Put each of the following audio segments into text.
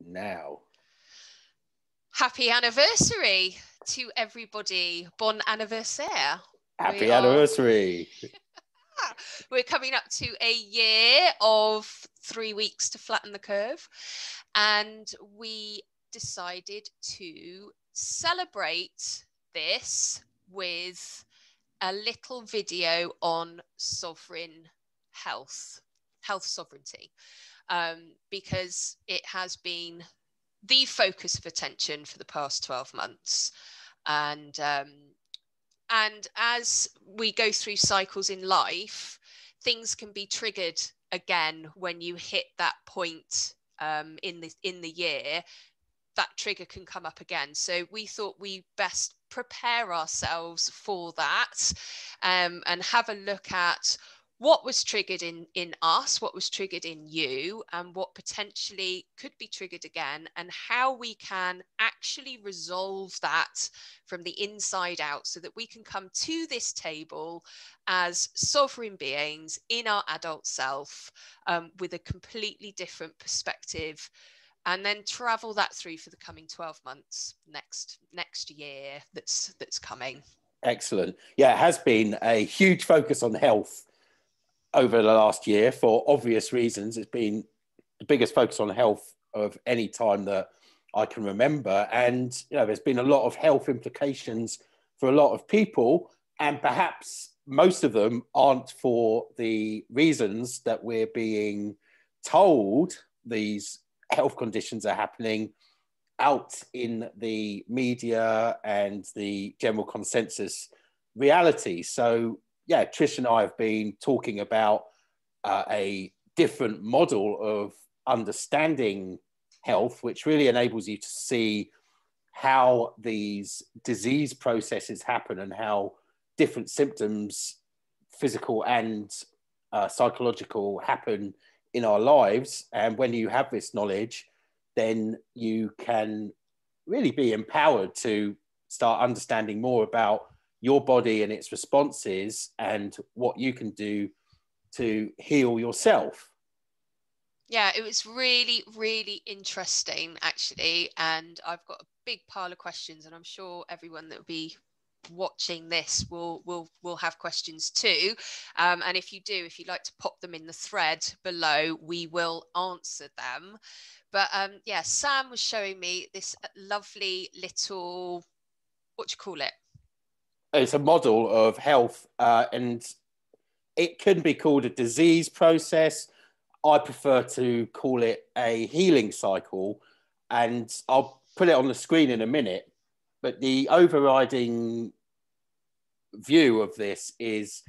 now. Happy anniversary to everybody. Bon anniversaire. Happy anniversary. We're coming up to a year of 3 weeks to flatten the curve. And we decided to celebrate this with a little video on sovereign health sovereignty, because it has been the focus of attention for the past 12 months. And as we go through cycles in life, things can be triggered again when you hit that point in the year. That trigger can come up again. So we thought we best prepare ourselves for that, and have a look at what was triggered in us, what was triggered in you, and what potentially could be triggered again, and how we can actually resolve that from the inside out, so that we can come to this table as sovereign beings in our adult self, with a completely different perspective, and then travel that through for the coming 12 months, next year that's coming. Excellent. Yeah, it has been a huge focus on health over the last year for obvious reasons. It's been the biggest focus on health of any time that I can remember. And, there's been a lot of health implications for a lot of people, and perhaps most of them aren't for the reasons that we're being told these health conditions are happening out in the media and the general consensus reality. So, yeah, Trish and I have been talking about a different model of understanding health, which really enables you to see how these disease processes happen and how different symptoms, physical and psychological, happen in our lives. And when you have this knowledge, then you can really be empowered to start understanding more about your body and its responses and what you can do to heal yourself. Yeah, it was really, really interesting, actually. And I've got a big pile of questions, and I'm sure everyone that will be watching this will have questions too. And if you'd like to pop them in the thread below, we will answer them. But yeah, Sam was showing me this lovely little, what do you call it? It's a model of health, and it can be called a disease process. I prefer to call it a healing cycle, and I'll put it on the screen in a minute. But the overriding view of this is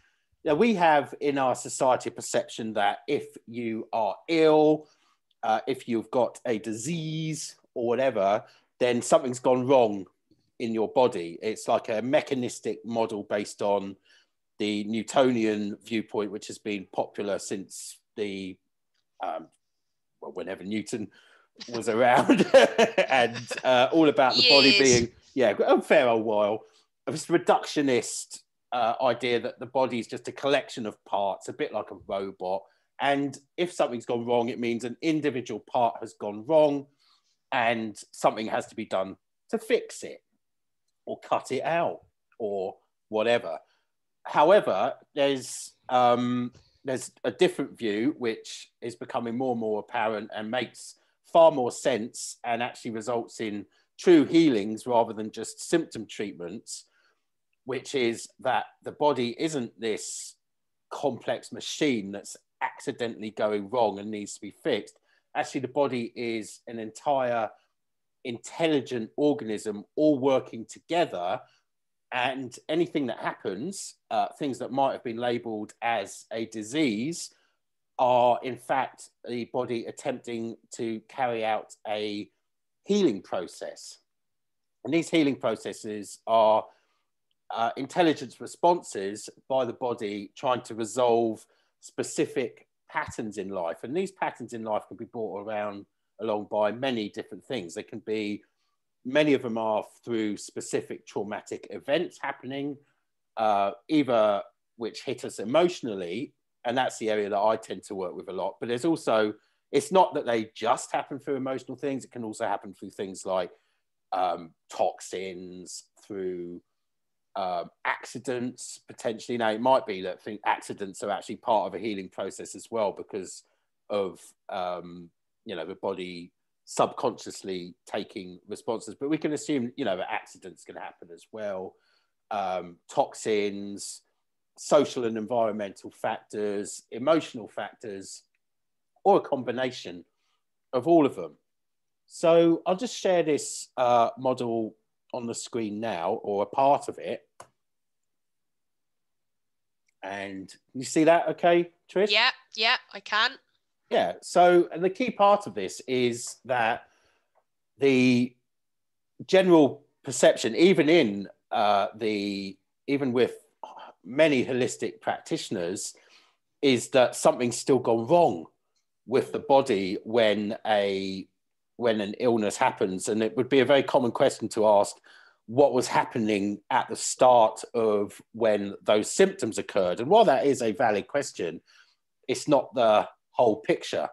that we have in our society a perception that if you are ill, if you've got a disease or whatever, then something's gone wrong in your body. It's like a mechanistic model based on the Newtonian viewpoint, which has been popular since the whenever Newton was around, and all about the body being a fair old while. This reductionist idea that the body is just a collection of parts, a bit like a robot. And if something's gone wrong, it means an individual part has gone wrong, and something has to be done to fix it, or cut it out, or whatever. However, there's a different view which is becoming more and more apparent and makes far more sense, and actually results in true healings rather than just symptom treatments, which is that the body isn't this complex machine that's accidentally going wrong and needs to be fixed. Actually, the body is an entire intelligent organism all working together, and anything that happens, things that might have been labeled as a disease, are in fact the body attempting to carry out a healing process. And these healing processes are intelligence responses by the body trying to resolve specific patterns in life. And these patterns in life can be brought along by many different things. They can be, many of them are through specific traumatic events happening, either which hit us emotionally, and that's the area that I tend to work with a lot. But there's also It's not that they just happen through emotional things. It can also happen through things like toxins, through accidents, potentially. Now, it might be that accidents are actually part of a healing process as well, because of, the body subconsciously taking responses. But we can assume, that accidents can happen as well. Toxins, social and environmental factors, emotional factors, or a combination of all of them. So I'll just share this model on the screen now, or a part of it. And you see that okay, Trish? Yeah, I can. Yeah, so and the key part of this is that the general perception, even with many holistic practitioners, is that something's still gone wrong with the body when an illness happens. And it would be a very common question to ask, what was happening at the start of when those symptoms occurred? And while that is a valid question, it's not the whole picture.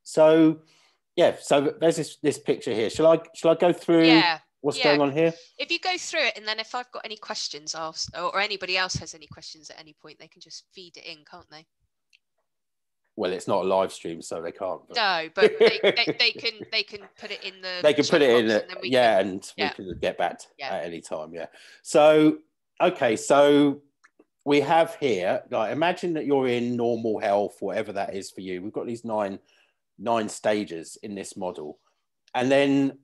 So so there's this picture here. Shall I go through what's going on here? If you go through it, and then if I've got any questions, or anybody else has any questions at any point, they can just feed it in, can't they? Well, it's not a live stream, so they can't. But... No, but they can put it in the. They can put it in, and we can get back at any time. Yeah. So okay, so we have here. Like, imagine that you're in normal health, whatever that is for you. We've got these nine stages in this model, and then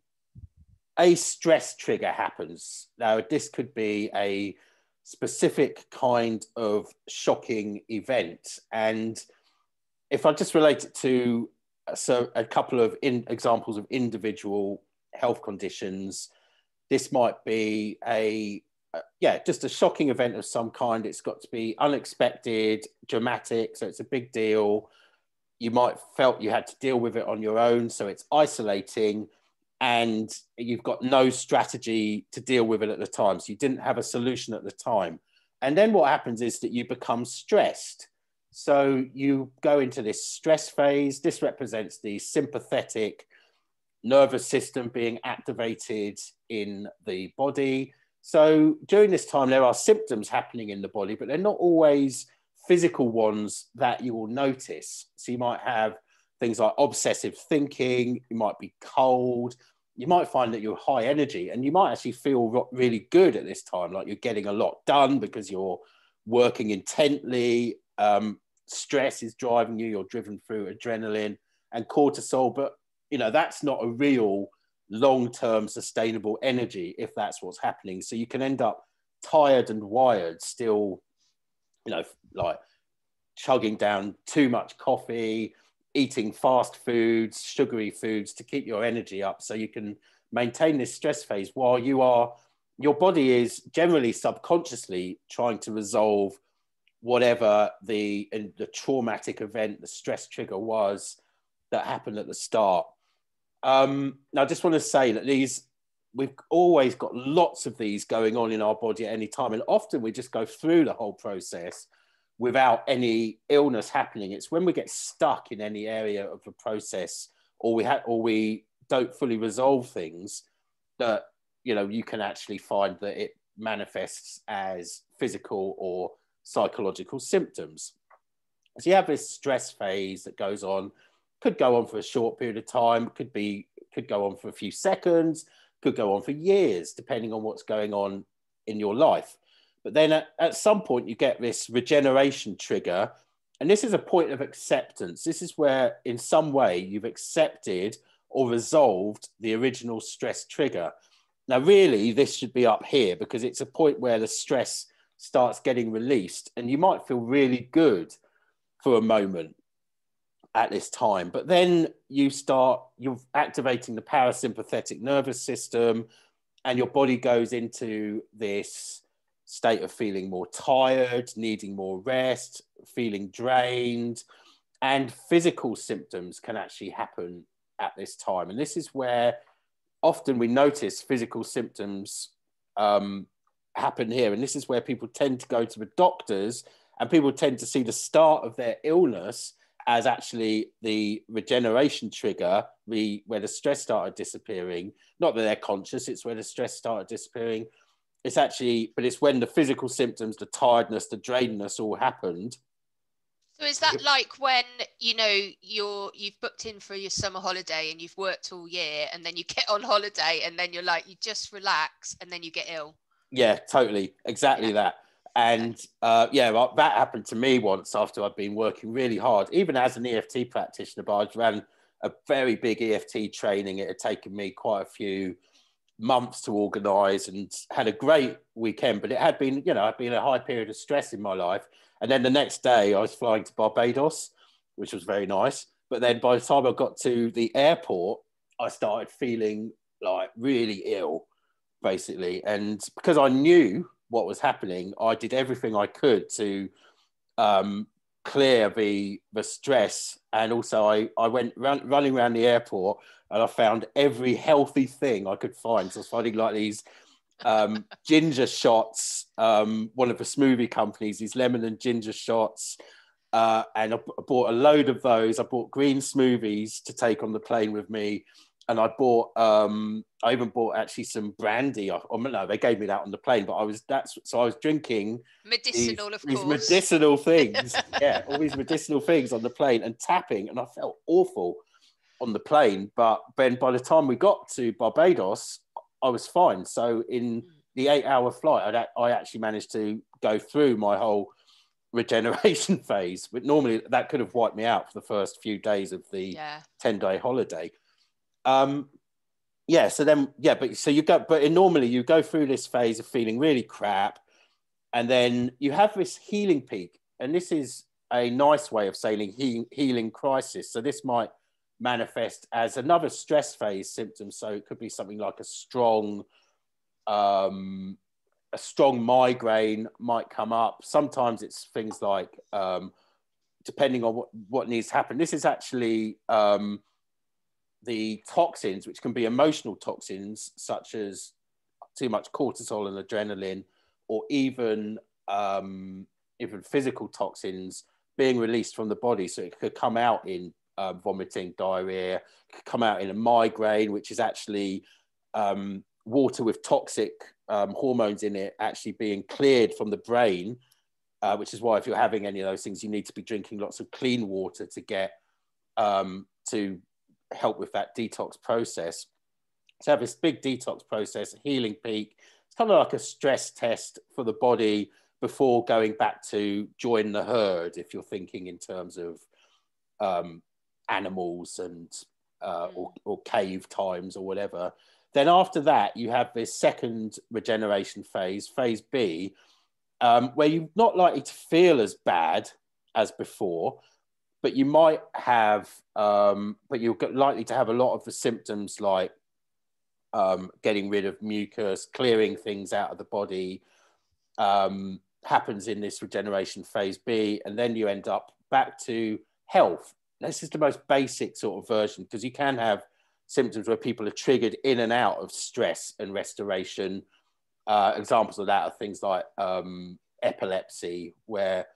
a stress trigger happens. Now, this could be a specific kind of shocking event, and if I just relate it to a couple of examples of individual health conditions, this might be just a shocking event of some kind. It's got to be unexpected, dramatic, so it's a big deal. You might felt you had to deal with it on your own, so it's isolating, and you've got no strategy to deal with it at the time, so you didn't have a solution at the time. And then what happens is that you become stressed. So you go into this stress phase. This represents the sympathetic nervous system being activated in the body. So during this time, there are symptoms happening in the body, but they're not always physical ones that you will notice. So you might have things like obsessive thinking, you might be cold, you might find that you're high energy, and you might actually feel really good at this time, like you're getting a lot done because you're working intently. Stress is driving you, you're driven through adrenaline and cortisol, but that's not a real long-term sustainable energy if that's what's happening. So you can end up tired and wired, still, like chugging down too much coffee, eating fast foods, sugary foods to keep your energy up, so you can maintain this stress phase while your body is generally subconsciously trying to resolve whatever the traumatic event, the stress trigger was that happened at the start. Now, I just want to say that we've always got lots of these going on in our body at any time, and often we just go through the whole process without any illness happening. It's when we get stuck in any area of the process, or we don't fully resolve things, that you can actually find that it manifests as physical or psychological symptoms. So you have this stress phase that goes on, could go on for a short period of time, could go on for a few seconds, could go on for years, depending on what's going on in your life. But then at some point you get this regeneration trigger, and this is a point of acceptance. This is where in some way you've accepted or resolved the original stress trigger. Now really this should be up here, because it's a point where the stress starts getting released, and you might feel really good for a moment at this time, but then you're activating the parasympathetic nervous system, and your body goes into this state of feeling more tired, needing more rest, feeling drained, and physical symptoms can actually happen at this time. And this is where often we notice physical symptoms happen here, and this is where people tend to go to the doctors, and people tend to see the start of their illness as actually the regeneration trigger, where the stress started disappearing. Not that they're conscious, it's where the stress started disappearing. It's actually, but it's when the physical symptoms, the tiredness, the drainedness all happened. So is that like when, you know, you've booked in for your summer holiday and you've worked all year, and then you get on holiday and then you're like, you just relax and then you get ill? Yeah, totally. Exactly that. And well, that happened to me once after I'd been working really hard, even as an EFT practitioner, but I ran a very big EFT training. It had taken me quite a few months to organise, and had a great weekend, but it had been, I'd been a high period of stress in my life. And then the next day I was flying to Barbados, which was very nice. But then by the time I got to the airport, I started feeling like really ill, basically. And because I knew what was happening, I did everything I could to clear the stress. And also I went running around the airport, and I found every healthy thing I could find. So I was finding like these ginger shots, one of the smoothie companies, these lemon and ginger shots. And I bought a load of those. I bought green smoothies to take on the plane with me. And I bought, I even bought actually some brandy. No, they gave me that on the plane, but I was drinking medicinal, these medicinal things. Yeah, all these medicinal things on the plane and tapping. And I felt awful on the plane. But then by the time we got to Barbados, I was fine. So in the 8-hour flight, I actually managed to go through my whole regeneration phase. But normally that could have wiped me out for the first few days of the 10-day holiday. Normally you go through this phase of feeling really crap, and then you have this healing peak, and this is a nice way of saying healing crisis. So this might manifest as another stress phase symptom. So it could be something like a strong migraine might come up. Sometimes it's things like, depending on what needs to happen. This is actually the toxins, which can be emotional toxins, such as too much cortisol and adrenaline, or even physical toxins being released from the body. So it could come out in vomiting, diarrhea, it could come out in a migraine, which is actually water with toxic hormones in it actually being cleared from the brain, which is why if you're having any of those things, you need to be drinking lots of clean water to get to help with that detox process. So have this big detox process, a healing peak. It's kind of like a stress test for the body before going back to join the herd, if you're thinking in terms of animals and or cave times or whatever. Then after that, you have this second regeneration phase, phase B, where you're not likely to feel as bad as before, but you might have, but you're likely to have a lot of the symptoms like getting rid of mucus, clearing things out of the body, happens in this regeneration phase B, and then you end up back to health. This is the most basic sort of version, because you can have symptoms where people are triggered in and out of stress and restoration. Examples of that are things like epilepsy, where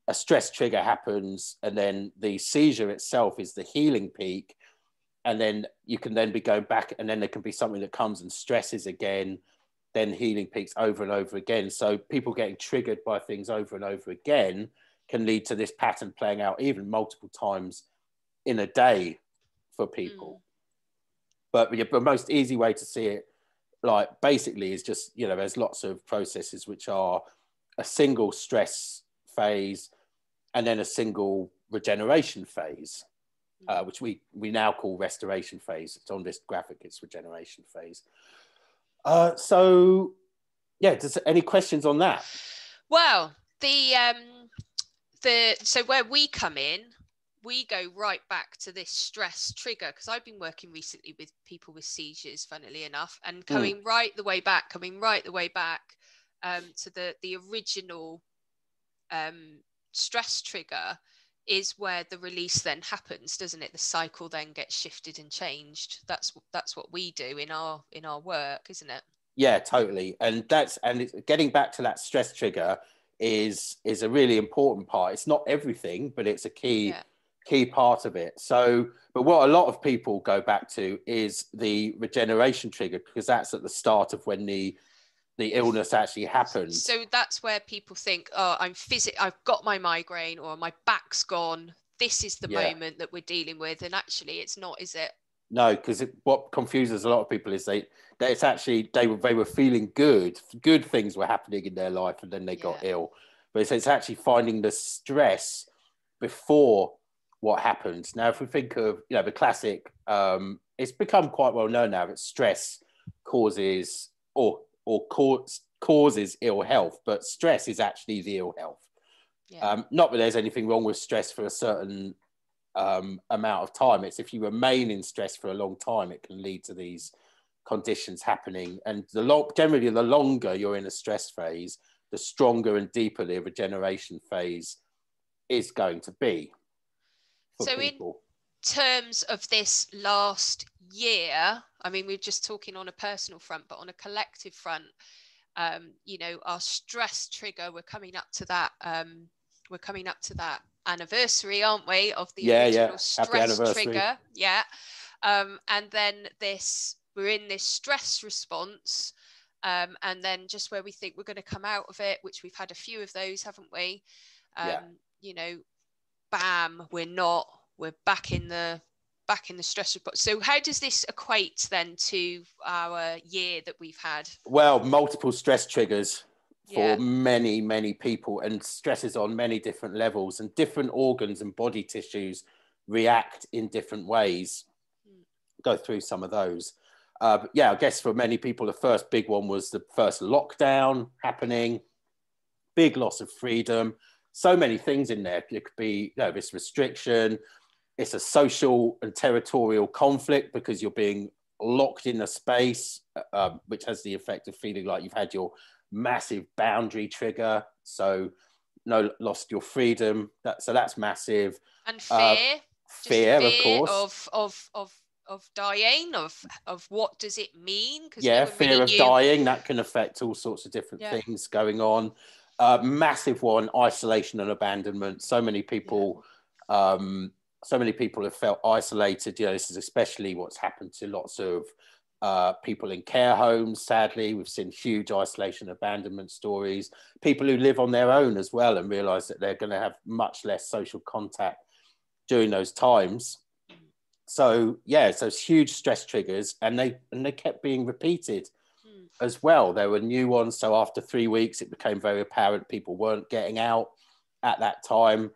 a stress trigger happens and then the seizure itself is the healing peak, and then you can then be going back, and then there can be something that comes and stresses again, then healing peaks over and over again. So people getting triggered by things over and over again can lead to this pattern playing out even multiple times in a day for people. But the most easy way to see it, like, basically is just, there's lots of processes which are a single stress phase and then a single regeneration phase, which we now call restoration phase. It's on this graphic, it's regeneration phase. Any questions on that? Well, so where we come in, we go right back to this stress trigger, because I've been working recently with people with seizures, funnily enough, and coming right the way back to the original stress trigger is where the release then happens, doesn't it? The cycle then gets shifted and changed. That's what we do in our work, isn't it? Yeah, totally. And it's getting back to that stress trigger is a really important part. It's not everything, but it's a key key part of it. So, but what a lot of people go back to is the regeneration trigger, because that's at the start of when the illness actually happens. So that's where people think, oh, I've got my migraine, or my back's gone. This is the moment that we're dealing with. And actually it's not, is it? No, because what confuses a lot of people is it's actually they were feeling good things were happening in their life, and then they got ill. But it's actually finding the stress before what happens. Now, if we think of the classic, it's become quite well known now that stress causes causes ill health, but stress is actually the ill health. Not that there's anything wrong with stress for a certain amount of time. It's if you remain in stress for a long time, it can lead to these conditions happening. And generally, the longer you're in a stress phase, the stronger and deeper the regeneration phase is going to be. So people. In terms of this last year, I mean, we're just talking on a personal front, but on a collective front, our stress trigger, we're coming up to that anniversary, aren't we, of the original stress trigger. And then we're in this stress response, and then just where we think we're going to come out of it, which we've had a few of those, haven't we? Bam, we're back in the stress response. So how does this equate then to our year that we've had? Well, multiple stress triggers for many, many people, and stresses on many different levels, and different organs and body tissues react in different ways. Go through some of those. I guess for many people, the first big one was the first lockdown happening, big loss of freedom. So many things in there. It could be this restriction. It's a social and territorial conflict because you're being locked in a space, which has the effect of feeling like you've had your massive boundary trigger. So lost your freedom. So that's massive. And fear. Fear, of course. Of dying, of what does it mean? Fear of dying, that can affect all sorts of different things going on. Massive one, isolation and abandonment. So many people have felt isolated. This is especially what's happened to lots of people in care homes. Sadly, we've seen huge isolation and abandonment stories. People who live on their own as well and realize that they're going to have much less social contact during those times. So so it's huge stress triggers, and they kept being repeated as well. There were new ones. So after 3 weeks, it became very apparent people weren't getting out at that time.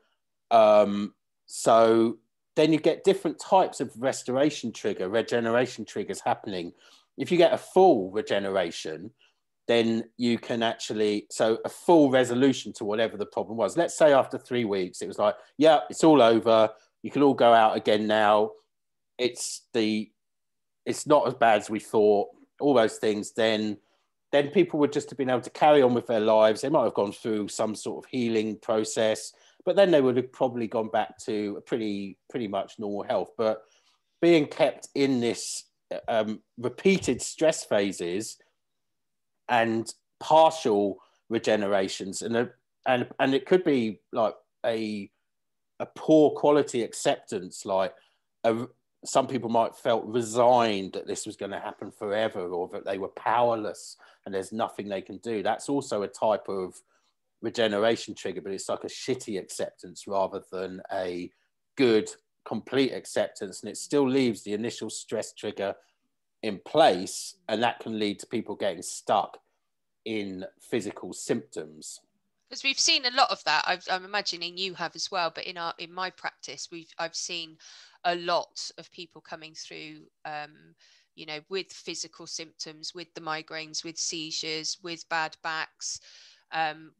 So then you get different types of regeneration triggers happening. If you get a full regeneration, then you can actually, a full resolution to whatever the problem was. Let's say after 3 weeks, it was like, it's all over. You can all go out again now. It's not as bad as we thought, all those things. Then people would just have been able to carry on with their lives. They might have gone through some sort of healing process, but then they would have probably gone back to a pretty much normal health. But being kept in this repeated stress phases and partial regenerations, and it could be like a poor quality acceptance, like some people might have felt resigned that this was going to happen forever, or that they were powerless and there's nothing they can do. That's also a type of regeneration trigger, but it's like a shitty acceptance rather than a good, complete acceptance. And it still leaves the initial stress trigger in place, and that can lead to people getting stuck in physical symptoms. Because we've seen a lot of that. I'm imagining you have as well, but in my practice, I've seen a lot of people coming through, with physical symptoms, with the migraines, with seizures, with bad backs,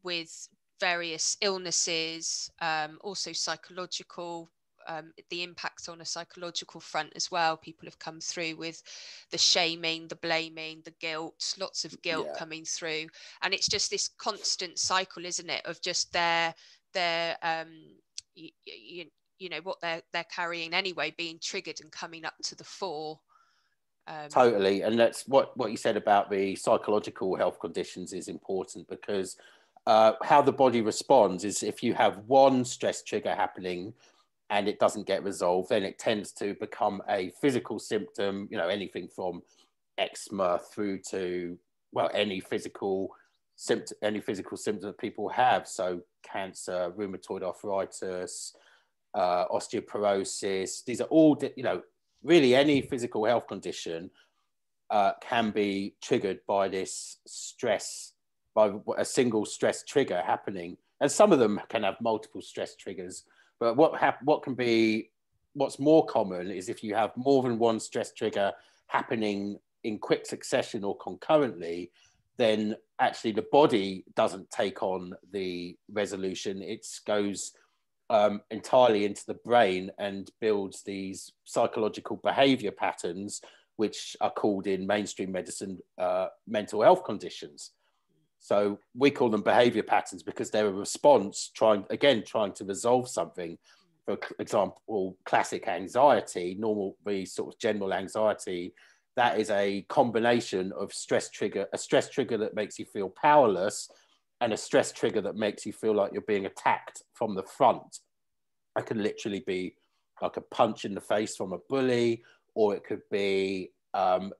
with various illnesses, also psychological, the impact on a psychological front as well. People have come through with the shaming, the blaming, the guilt, lots of guilt coming through. And it's just this constant cycle, isn't it, of just their what they're carrying anyway being triggered and coming up to the fore. Totally. And that's what you said about the psychological health conditions is important, because how the body responds is if you have one stress trigger happening and it doesn't get resolved, then it tends to become a physical symptom, you know, anything from eczema through to, well, any physical symptom that people have. So cancer, rheumatoid arthritis, osteoporosis. These are all, you know, really any physical health condition can be triggered by this stress, by a single stress trigger happening. And some of them can have multiple stress triggers. But what's more common is if you have more than one stress trigger happening in quick succession or concurrently, then actually the body doesn't take on the resolution. It goes entirely into the brain and builds these psychological behavior patterns, which are called in mainstream medicine mental health conditions. So we call them behavior patterns because they're a response trying to resolve something. For example, classic anxiety, the sort of general anxiety, that is a combination of a stress trigger that makes you feel powerless and a stress trigger that makes you feel like you're being attacked from the front. It can literally be like a punch in the face from a bully, or it could be a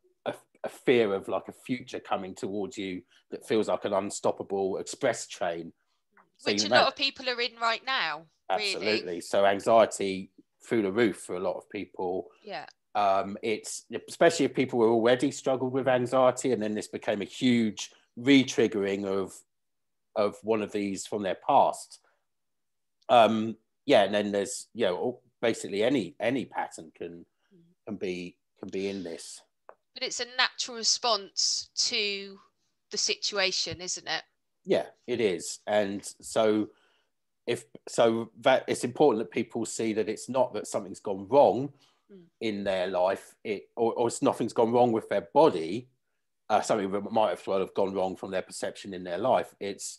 fear of like a future coming towards you that feels like an unstoppable express train. So which a lot of people are in right now. Absolutely. Really. So anxiety through the roof for a lot of people. Yeah. It's especially if people were already struggled with anxiety, and then this became a huge re-triggering of one of these from their past. And then there's, you know, basically any pattern can be in this. But it's a natural response to the situation, isn't it? Yeah, it is. And so that it's important that people see that it's not that something's gone wrong in their life, or it's nothing's gone wrong with their body, something that might have gone wrong from their perception in their life. It's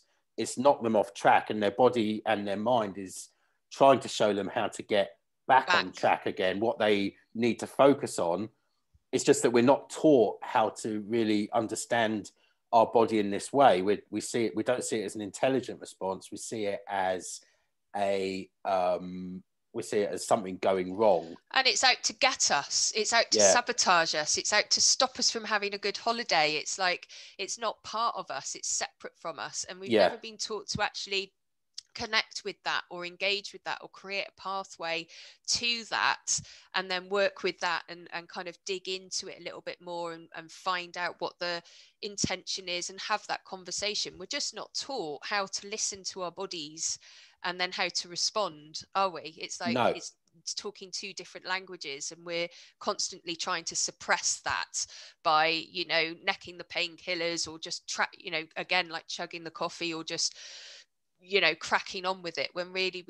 knocked them off track, and their body and their mind is trying to show them how to get back on track again, what they need to focus on. It's just that we're not taught how to really understand our body in this way. We don't see it as an intelligent response. We see it as something going wrong. And it's out to get us. It's out to sabotage us. It's out to stop us from having a good holiday. It's like, it's not part of us. It's separate from us. And we've never been taught to actually connect with that or engage with that or create a pathway to that, and then work with that and kind of dig into it a little bit more and find out what the intention is and have that conversation. We're just not taught how to listen to our bodies and then how to respond, are we? It's like, no. It's talking two different languages, and we're constantly trying to suppress that by, you know, necking the painkillers or just again, like chugging the coffee or just, you know, cracking on with it, when really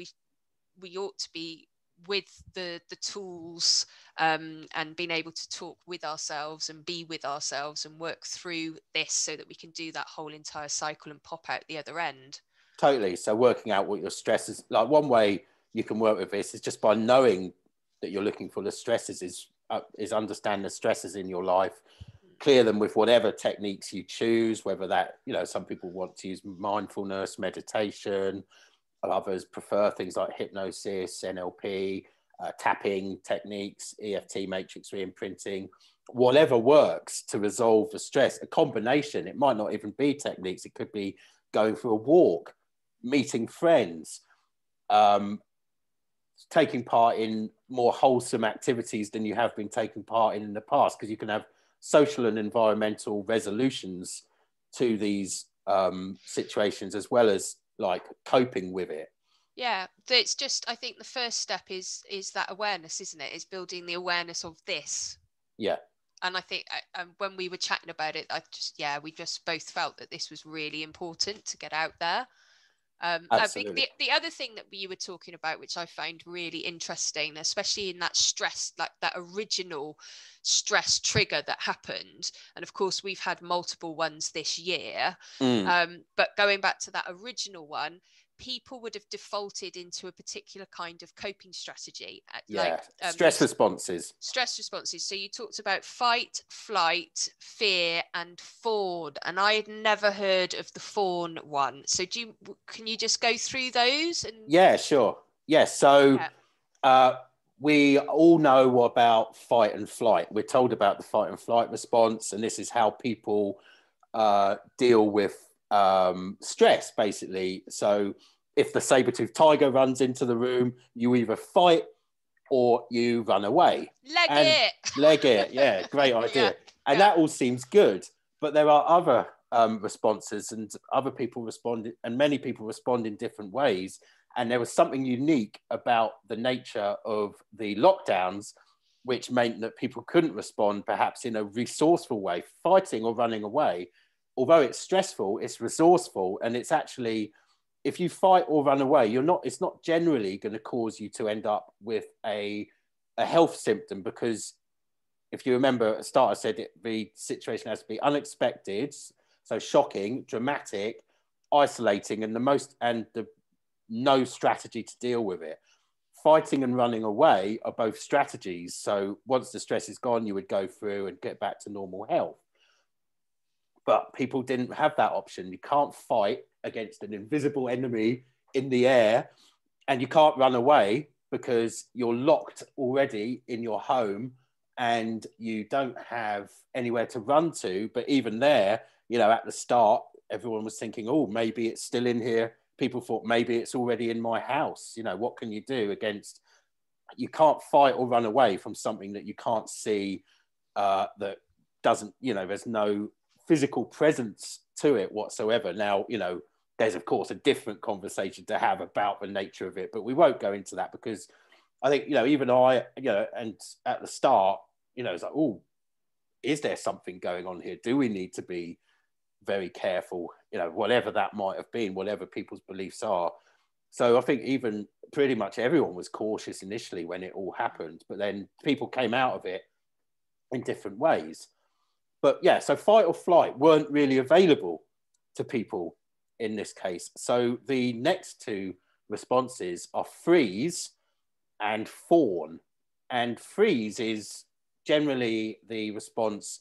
we ought to be with the tools and being able to talk with ourselves and be with ourselves and work through this so that we can do that whole entire cycle and pop out the other end. Totally. So working out what your stress is, like one way you can work with this is just by knowing that you're looking for the stresses, is understand the stresses in your life, clear them with whatever techniques you choose, whether that, you know, some people want to use mindfulness, meditation, others prefer things like hypnosis, NLP, tapping techniques, EFT, matrix re-imprinting, whatever works to resolve the stress. A combination, it might not even be techniques, it could be going for a walk, meeting friends, taking part in more wholesome activities than you have been taking part in the past, because you can have social and environmental resolutions to these situations, as well as like coping with it. Yeah, it's just, I think the first step is that awareness, isn't it? Is building the awareness of this. Yeah. And I think when we were chatting about it, we just both felt that this was really important to get out there. Absolutely. The other thing that you were talking about, which I found really interesting, especially in that stress, like that original stress trigger that happened, and of course we've had multiple ones this year, but going back to that original one, people would have defaulted into a particular kind of coping strategy. Stress responses. So you talked about fight, flight, fear, and fawn, and I had never heard of the fawn one. So can you just go through those? Yeah, sure. Yeah. So We all know about fight and flight. We're told about the fight and flight response, and this is how people deal with stress, basically. So if the saber-toothed tiger runs into the room, you either fight or you run away. Leg it, yeah, great idea. Yeah, and that all seems good, but there are other responses, and other people respond, and many people respond in different ways. And there was something unique about the nature of the lockdowns, which meant that people couldn't respond perhaps in a resourceful way. Fighting or running away, although it's stressful, it's resourceful, and it's actually, if you fight or run away, it's not generally going to cause you to end up with a health symptom, because if you remember at the start, I said the situation has to be unexpected, so shocking, dramatic, isolating, and the no strategy to deal with it. Fighting and running away are both strategies. So once the stress is gone, you would go through and get back to normal health. But people didn't have that option. You can't fight against an invisible enemy in the air, and you can't run away because you're locked already in your home and you don't have anywhere to run to. But even there, at the start, everyone was thinking, oh, maybe it's still in here. People thought maybe it's already in my house. What can you do against? You can't fight or run away from something that you can't see, that doesn't, there's no physical presence to it whatsoever. Now, there's of course a different conversation to have about the nature of it, but we won't go into that, because I think, even and at the start, it's like, oh, is there something going on here? Do we need to be very careful, whatever that might have been, whatever people's beliefs are. So I think even pretty much everyone was cautious initially when it all happened, but then people came out of it in different ways. But yeah, so fight or flight weren't really available to people in this case. So the next two responses are freeze and fawn. And freeze is generally the response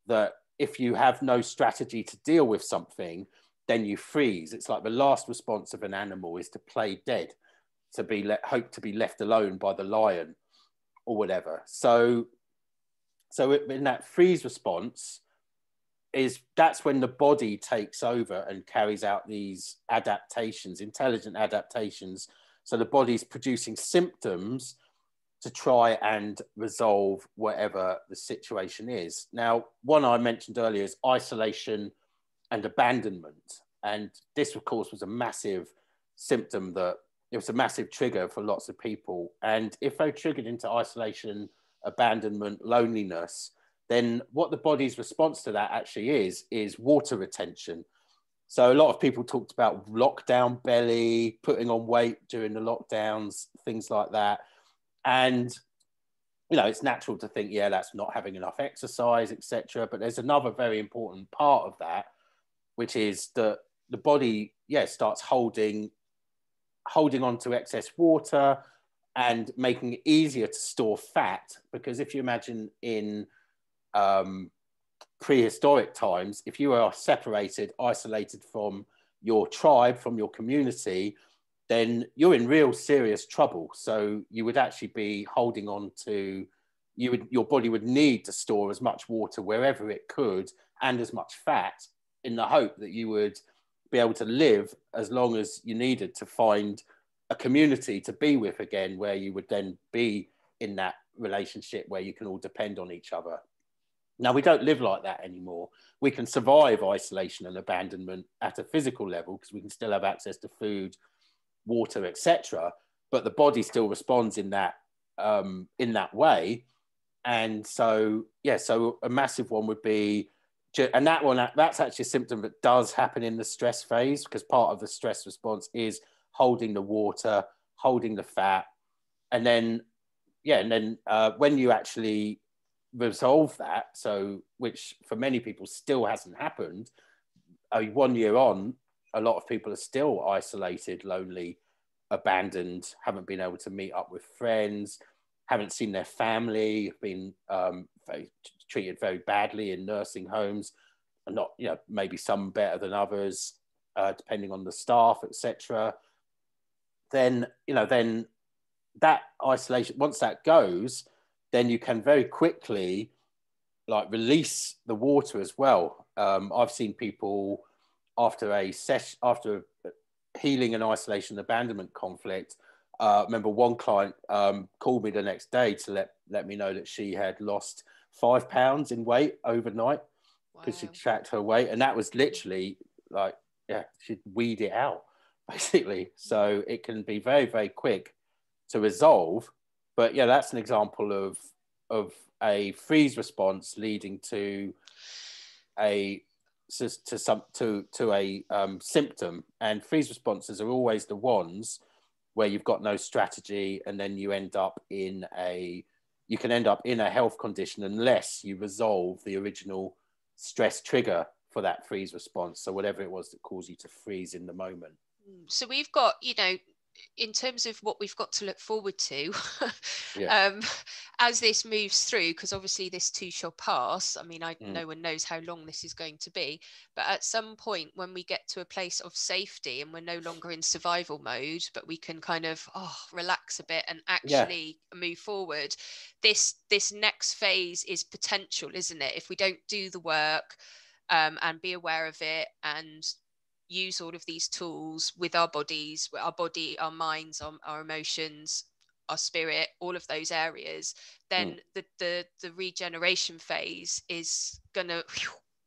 that if you have no strategy to deal with something, then you freeze. It's like the last response of an animal is to play dead, to hope to be left alone by the lion or whatever. So in that freeze response, that's when the body takes over and carries out these adaptations, intelligent adaptations. So the body's producing symptoms to try and resolve whatever the situation is. Now, one I mentioned earlier is isolation and abandonment. And this, of course, was a massive symptom, that it was a massive trigger for lots of people. And if they're triggered into isolation, abandonment, loneliness, then what the body's response to that actually is water retention. So a lot of people talked about lockdown belly, putting on weight during the lockdowns, things like that. And, it's natural to think, yeah, that's not having enough exercise, etc. But there's another very important part of that, which is that the body, starts holding on to excess water and making it easier to store fat. Because if you imagine in prehistoric times, if you are separated, isolated from your tribe, from your community, then you're in real serious trouble. So you would actually be holding on to, your body would need to store as much water wherever it could and as much fat, in the hope that you would be able to live as long as you needed to find a community to be with again, where you would then be in that relationship where you can all depend on each other. Now, we don't live like that anymore. We can survive isolation and abandonment at a physical level because we can still have access to food, water, etc. But the body still responds in that way. And so, so a massive one would be, and that's actually a symptom that does happen in the stress phase, because part of the stress response is holding the water, holding the fat. And then, when you actually resolve that, so which for many people still hasn't happened, 1 year on, a lot of people are still isolated, lonely, abandoned, haven't been able to meet up with friends, haven't seen their family, been treated very badly in nursing homes, and not, maybe some better than others, depending on the staff, etc. Then that isolation, once that goes, then you can very quickly like release the water as well. I've seen people after a session, after healing and isolation abandonment conflict. Remember one client called me the next day to let me know that she had lost 5 pounds in weight overnight because she tracked her weight, and that was literally like, yeah, she'd weed it out basically. So it can be very, very quick to resolve. But yeah, that's an example of a freeze response leading to a symptom. And freeze responses are always the ones where you've got no strategy, and then you can end up in a health condition unless you resolve the original stress trigger for that freeze response. So whatever it was that caused you to freeze in the moment. So we've got, in terms of what we've got to look forward to, as this moves through, because obviously this too shall pass. I mean, no one knows how long this is going to be, but at some point when we get to a place of safety and we're no longer in survival mode, but we can kind of relax a bit and actually move forward, this next phase is potential, isn't it? If we don't do the work and be aware of it and use all of these tools with our bodies, our body, our minds, our emotions, our spirit, all of those areas, then the regeneration phase is gonna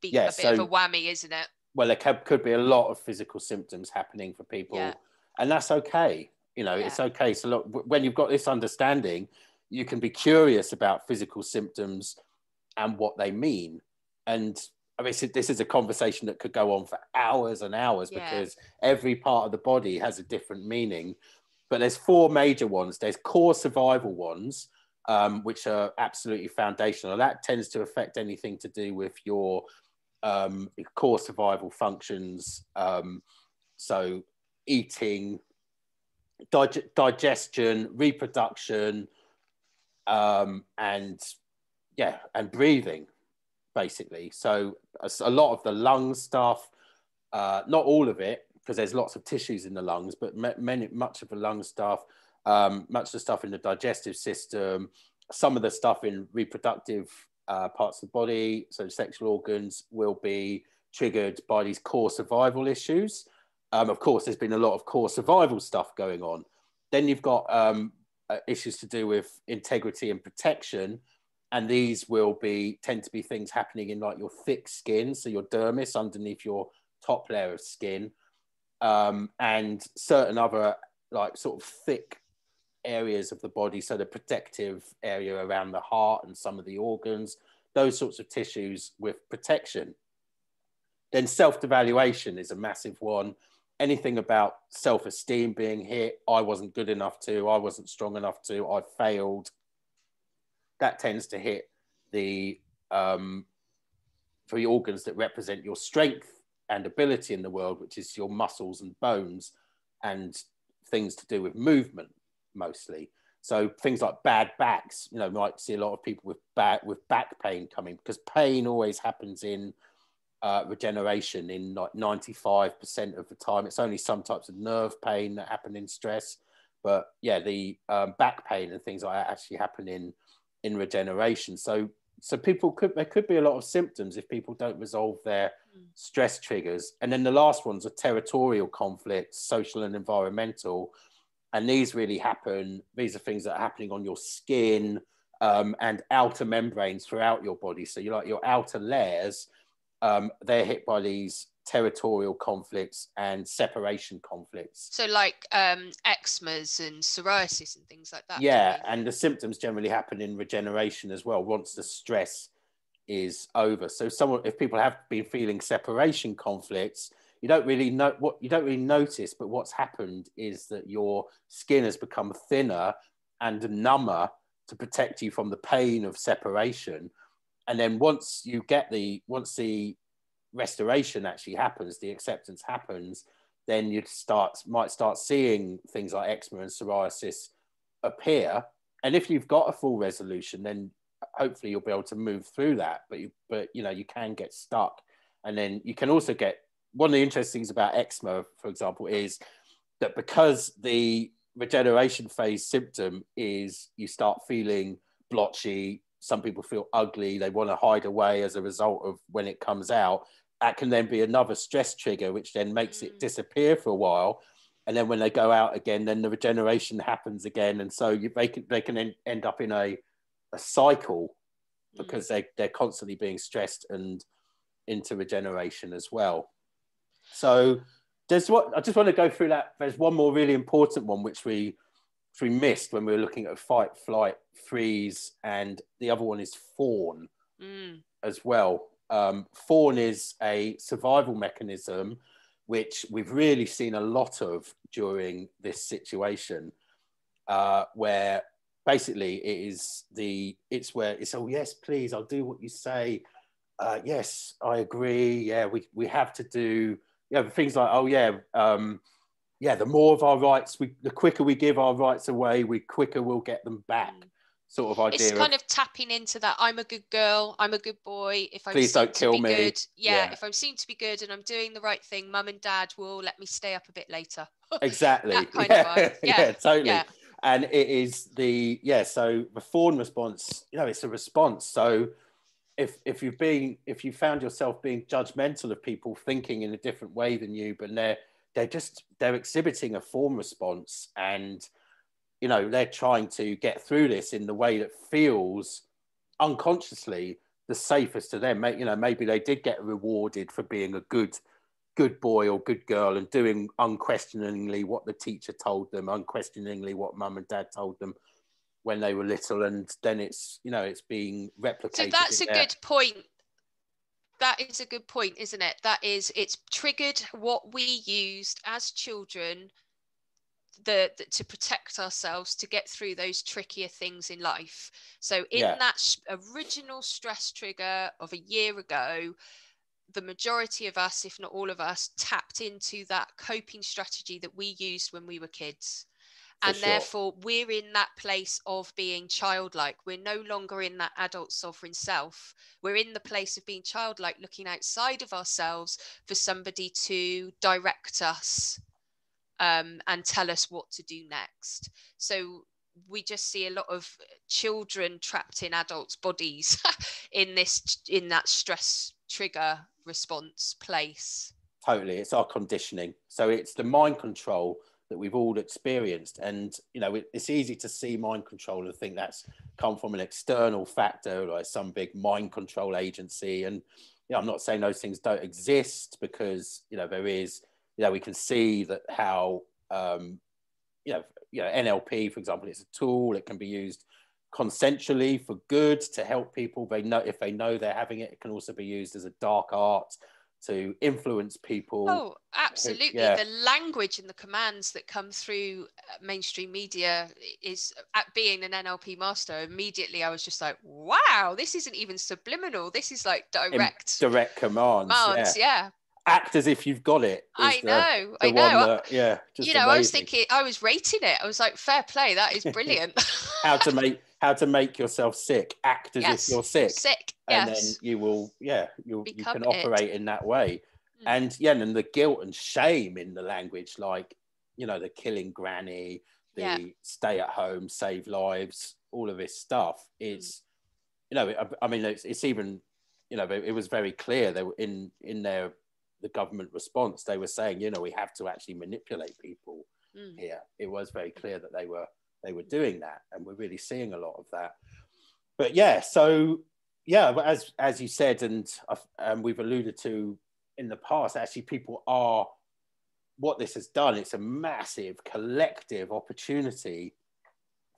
be a bit of a whammy, isn't it? Well, there could be a lot of physical symptoms happening for people, and that's okay. It's okay. So look, when you've got this understanding, you can be curious about physical symptoms and what they mean. And I mean, this is a conversation that could go on for hours and hours because every part of the body has a different meaning. But there's 4 major ones. There's core survival ones, which are absolutely foundational. That tends to affect anything to do with your core survival functions. So eating, digestion, reproduction, and breathing, basically. So a lot of the lung stuff, not all of it, because there's lots of tissues in the lungs, but much of the lung stuff, much of the stuff in the digestive system, some of the stuff in reproductive parts of the body, so sexual organs, will be triggered by these core survival issues. Of course, there's been a lot of core survival stuff going on. Then you've got issues to do with integrity and protection, and these will tend to be things happening in like your thick skin, so your dermis underneath your top layer of skin, and certain other like sort of thick areas of the body, so the protective area around the heart and some of the organs, those sorts of tissues with protection. Then self-devaluation is a massive one. Anything about self-esteem being hit, I wasn't good enough to, I wasn't strong enough to, I failed. That tends to hit the organs that represent your strength and ability in the world, which is your muscles and bones and things to do with movement mostly. So things like bad backs, you might see a lot of people with back pain coming, because pain always happens in regeneration in like 95% of the time. It's only some types of nerve pain that happen in stress, but the back pain and things like that actually happen in regeneration. So there could be a lot of symptoms if people don't resolve their stress triggers. And then the last ones are territorial conflicts, social and environmental. And these really happen, these are things that are happening on your skin and outer membranes throughout your body. So your outer layers, they're hit by these territorial conflicts and separation conflicts. So like eczemas and psoriasis and things like that. Yeah, and the symptoms generally happen in regeneration as well, once the stress is over. So if people have been feeling separation conflicts, you don't really notice, but what's happened is that your skin has become thinner and number to protect you from the pain of separation. And then once the restoration actually happens, the acceptance happens, then you might start seeing things like eczema and psoriasis appear. And if you've got a full resolution, then hopefully you'll be able to move through that. But you can get stuck. And then you can also get, one of the interesting things about eczema, for example, is that because the regeneration phase symptom is you start feeling blotchy. Some people feel ugly. They want to hide away as a result of when it comes out. That can then be another stress trigger, which then makes it disappear for a while. And then when they go out again, then the regeneration happens again. And so they can end up in a cycle because they're constantly being stressed and into regeneration as well. So I just want to go through that. There's one more really important one, which we missed when we were looking at fight, flight, freeze, and the other one is fawn as well. Fawn is a survival mechanism, which we've really seen a lot of during this situation, where basically it's oh yes, please, I'll do what you say. Yes, I agree. Yeah, we have to do things like, oh yeah, the more of our rights, the quicker we give our rights away, we quicker we'll get them back. Sort of idea. It's kind of tapping into that. I'm a good girl. I'm a good boy. If I'm please don't kill me. Good, if I'm seen to be good and I'm doing the right thing, mum and dad will let me stay up a bit later. Exactly. That kind of vibe. Yeah, totally. Yeah. And it is so the fawn response, it's a response. So if you found yourself being judgmental of people thinking in a different way than you, but they're exhibiting a fawn response, and they're trying to get through this in the way that feels unconsciously the safest to them. Maybe they did get rewarded for being a good boy or good girl and doing unquestioningly what the teacher told them, unquestioningly what mum and dad told them when they were little, and then it's being replicated. So that's a good point. That is a good point, isn't it? It's triggered what we used as children to protect ourselves, to get through those trickier things in life. So in that original stress trigger of a year ago, the majority of us, if not all of us, tapped into that coping strategy that we used when we were kids. Therefore, we're in that place of being childlike. We're no longer in that adult sovereign self. We're in the place of being childlike, looking outside of ourselves for somebody to direct us and tell us what to do next. So we just see a lot of children trapped in adults' bodies in that stress trigger response place. Totally. It's our conditioning. So it's the mind control that we've all experienced. And, it's easy to see mind control and think that's come from an external factor, like some big mind control agency. And, I'm not saying those things don't exist, because, there is, we can see that how, NLP, for example, it's a tool. It can be used consensually for good to help people. If they know they're having it, it can also be used as a dark art to influence people. Oh, absolutely. The language and the commands that come through mainstream media is, at being an NLP master, immediately I was just like, wow, this isn't even subliminal. This is like direct commands. Yeah. Act as if you've got it. I know. I was thinking, I was rating it. I was like, fair play. That is brilliant. how to make yourself sick. Act as if you're sick. And then you will, you can operate in that way. And and the guilt and shame in the language, like, the killing granny, the stay at home, save lives, all of this stuff. It's, it's even, it was very clear they were in the government response. They were saying, we have to actually manipulate people here. It was very clear that they were doing that, and we're really seeing a lot of that. But as you said, and we've alluded to in the past, actually people are, what this has done, it's a massive collective opportunity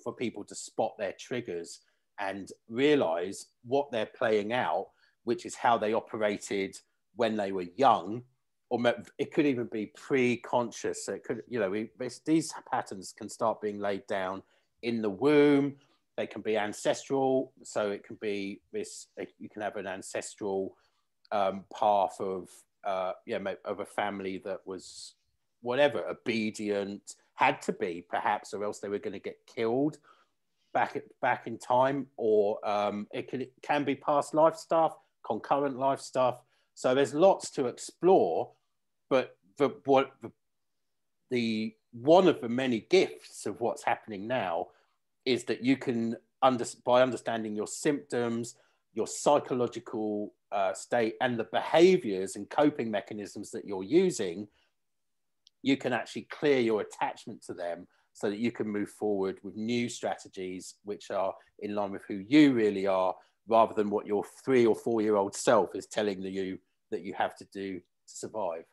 for people to spot their triggers and realize what they're playing out, which is how they operated when they were young, or it could even be pre-conscious. So it could, these patterns can start being laid down in the womb. They can be ancestral. So it can be this, you can have an ancestral path of a family that was whatever, obedient, had to be perhaps, or else they were going to get killed back in time. Or it can be past life stuff, concurrent life stuff. So there's lots to explore, but the one of the many gifts of what's happening now is that you can, by understanding your symptoms, your psychological state, and the behaviors and coping mechanisms that you're using, you can actually clear your attachment to them so that you can move forward with new strategies which are in line with who you really are, rather than what your 3 or 4 year old self is telling you that you have to do to survive.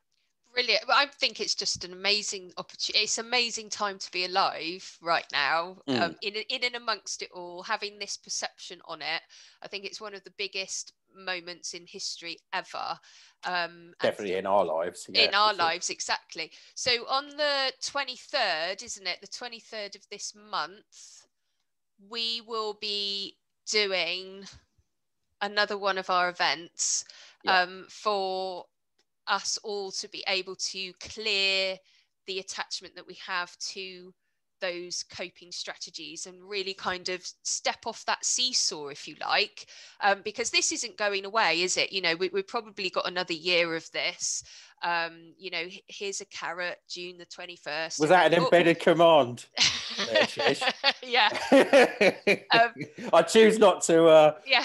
Brilliant. Well, I think it's just an amazing opportunity. It's an amazing time to be alive right now. In and amongst it all, having this perception on it, I think it's one of the biggest moments in history ever. Definitely in our lives. In our lives, exactly. So on the 23rd, isn't it? The 23rd of this month, we will be doing another one of our events for us all to be able to clear the attachment that we have to those coping strategies and really kind of step off that seesaw, if you like, because this isn't going away, is it? You know, we've probably got another year of this. You know, here's a carrot, June the 21st. Was that an embedded command? Yeah. I choose not to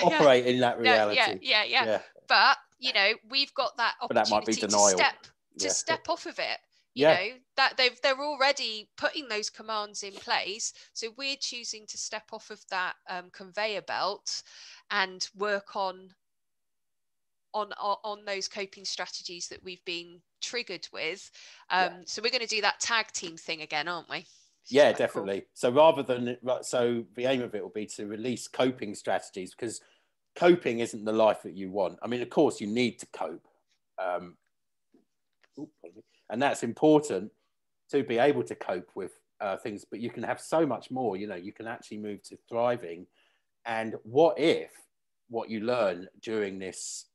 operate in that reality. Yeah. But, you know, we've got that opportunity to step off of it. You know, that they're already putting those commands in place. So we're choosing to step off of that conveyor belt and work on those coping strategies that we've been triggered with. So we're going to do that tag team thing again, aren't we? Yeah, definitely. Cool. So rather than, so the aim of it will be to release coping strategies, because coping isn't the life that you want. I mean, of course you need to cope. And that's important to be able to cope with things, but you can have so much more. You know, you can actually move to thriving. And what if what you learn during this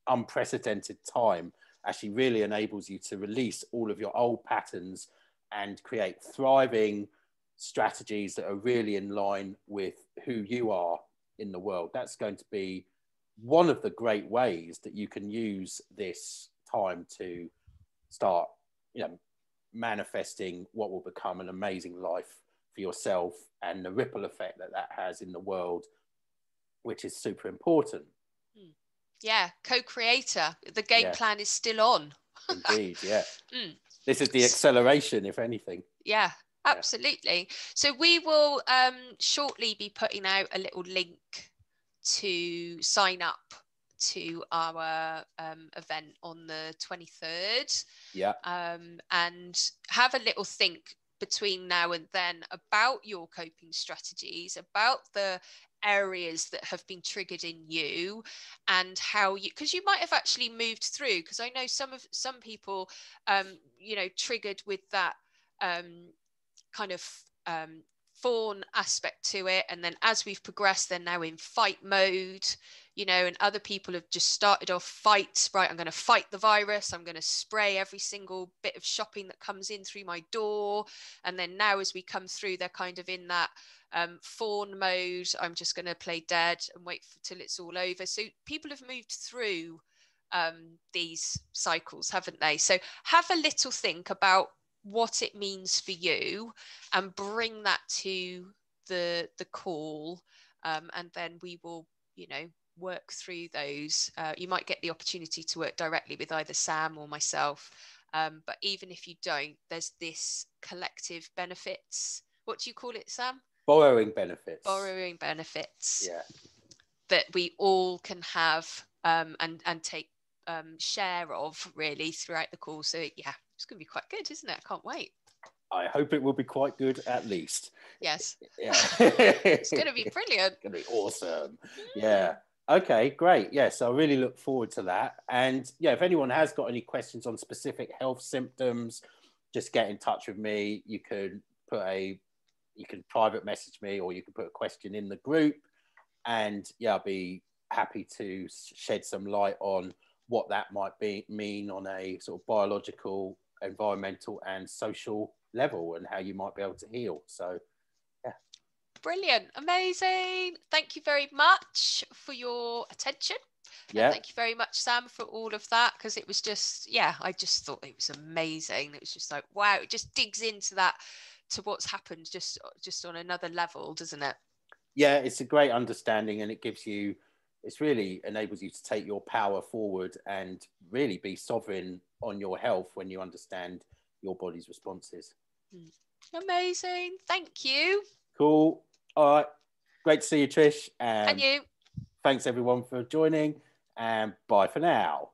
unprecedented time actually really enables you to release all of your old patterns and create thriving strategies that are really in line with who you are in the world? That's going to be one of the great ways that you can use this time to start, you know, manifesting what will become an amazing life for yourself, and the ripple effect that that has in the world, which is super important. Yeah, co-creator. The game plan is still on. Indeed, yeah. This is the acceleration, if anything. Yeah, absolutely. So we will shortly be putting out a little link to sign up to our event on the 23rd. Yeah. And have a little think between now and then about your coping strategies, about the areas that have been triggered in you, and how you, because you might have actually moved through, because I know some people you know, triggered with that kind of fawn aspect to it, and then as we've progressed, they're now in fight mode, you know, and other people have just started off fight, right? I'm going to fight the virus, I'm going to spray every single bit of shopping that comes in through my door, and then now as we come through, they're kind of in that fawn mode. I'm just going to play dead and wait till it's all over. So people have moved through these cycles, haven't they? So have a little think about what it means for you and bring that to the call, and then we will, you know, work through those. You might get the opportunity to work directly with either Sam or myself, but even if you don't, there's this collective benefits. What do you call it, Sam? Borrowing benefits. Yeah, that we all can have and take share of, really, throughout the call. So yeah, it's going to be quite good, isn't it? I can't wait. I hope it will be quite good, at least. Yes. Yeah. It's going to be brilliant. It's going to be awesome. Yeah. Okay, great. Yes, I really look forward to that. And yeah, if anyone has got any questions on specific health symptoms, just get in touch with me. You can private message me, or you can put a question in the group. And yeah, I'll be happy to shed some light on what that might mean on a sort of biological, environmental and social level, and how you might be able to heal. So yeah. Brilliant. Amazing. Thank you very much for your attention. And thank you very much, Sam, for all of that, because it was just, I just thought it was amazing. It was just like, wow, it just digs into that, to what's happened, just on another level, doesn't it? Yeah, it's a great understanding, and it's really enables you to take your power forward and really be sovereign on your health when you understand your body's responses. Amazing. Thank you. Cool. All right. Great to see you, Trish. And you. Thanks everyone for joining, and bye for now.